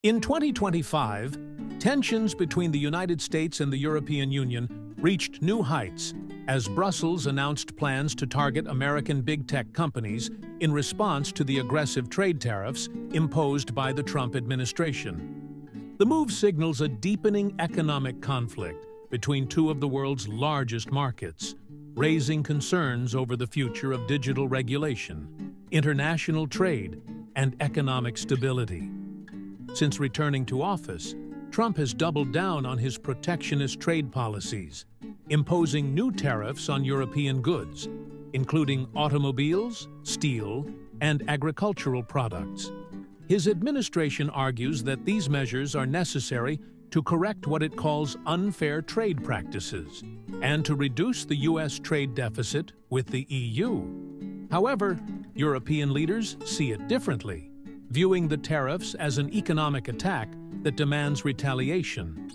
In 2025, tensions between the United States and the European Union reached new heights as Brussels announced plans to target American big tech companies in response to the aggressive trade tariffs imposed by the Trump administration. The move signals a deepening economic conflict between two of the world's largest markets, raising concerns over the future of digital regulation, international trade, and economic stability. Since returning to office, Trump has doubled down on his protectionist trade policies, imposing new tariffs on European goods, including automobiles, steel, and agricultural products. His administration argues that these measures are necessary to correct what it calls unfair trade practices and to reduce the U.S. trade deficit with the EU. However, European leaders see it differently, viewing the tariffs as an economic attack that demands retaliation.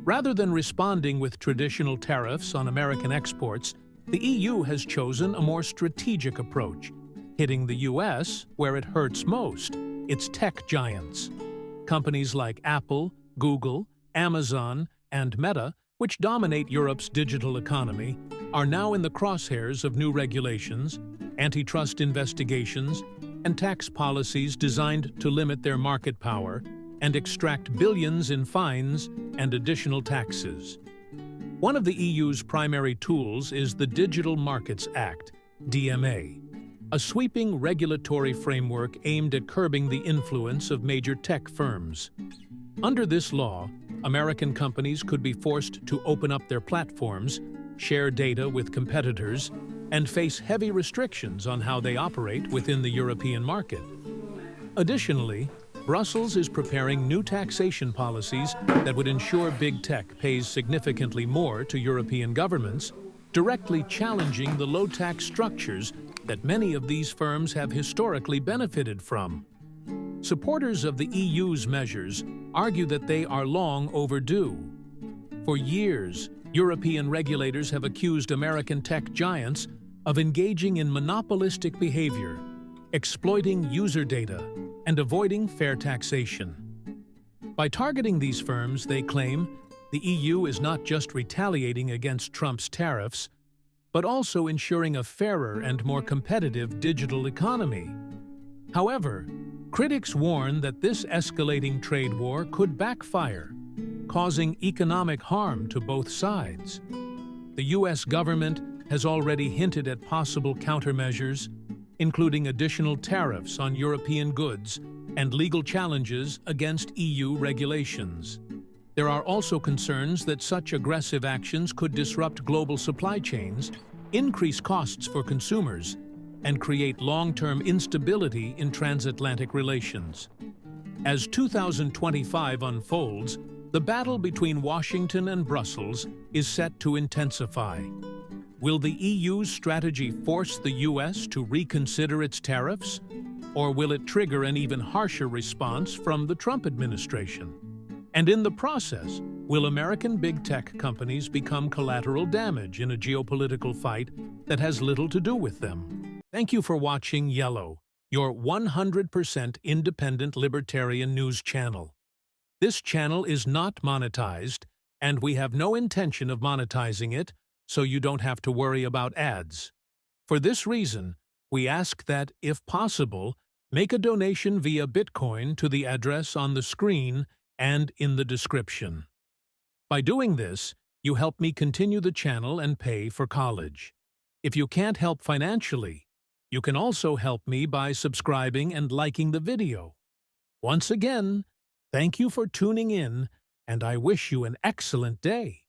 Rather than responding with traditional tariffs on American exports, the EU has chosen a more strategic approach, hitting the U.S. where it hurts most, its tech giants. Companies like Apple, Google, Amazon, and Meta, which dominate Europe's digital economy, are now in the crosshairs of new regulations, antitrust investigations, and tax policies designed to limit their market power and extract billions in fines and additional taxes. One of the EU's primary tools is the Digital Markets Act, DMA, a sweeping regulatory framework aimed at curbing the influence of major tech firms. Under this law, American companies could be forced to open up their platforms, share data with competitors, and face heavy restrictions on how they operate within the European market. Additionally, Brussels is preparing new taxation policies that would ensure big tech pays significantly more to European governments, directly challenging the low tax structures that many of these firms have historically benefited from. Supporters of the EU's measures argue that they are long overdue. For years, European regulators have accused American tech giants of engaging in monopolistic behavior, exploiting user data, and avoiding fair taxation. By targeting these firms, they claim, the EU is not just retaliating against Trump's tariffs, but also ensuring a fairer and more competitive digital economy. However, critics warn that this escalating trade war could backfire, causing economic harm to both sides. The U.S. government has already hinted at possible countermeasures, including additional tariffs on European goods and legal challenges against EU regulations. There are also concerns that such aggressive actions could disrupt global supply chains, increase costs for consumers, and create long-term instability in transatlantic relations. As 2025 unfolds, the battle between Washington and Brussels is set to intensify. Will the EU's strategy force the U.S. to reconsider its tariffs, or will it trigger an even harsher response from the Trump administration? And in the process, will American big tech companies become collateral damage in a geopolitical fight that has little to do with them? Thank you for watching Yellow, your 100% independent libertarian news channel. This channel is not monetized, and we have no intention of monetizing it, so you don't have to worry about ads. For this reason, we ask that, if possible, make a donation via Bitcoin to the address on the screen and in the description. By doing this, you help me continue the channel and pay for college. If you can't help financially, you can also help me by subscribing and liking the video. Once again, thank you for tuning in, and I wish you an excellent day.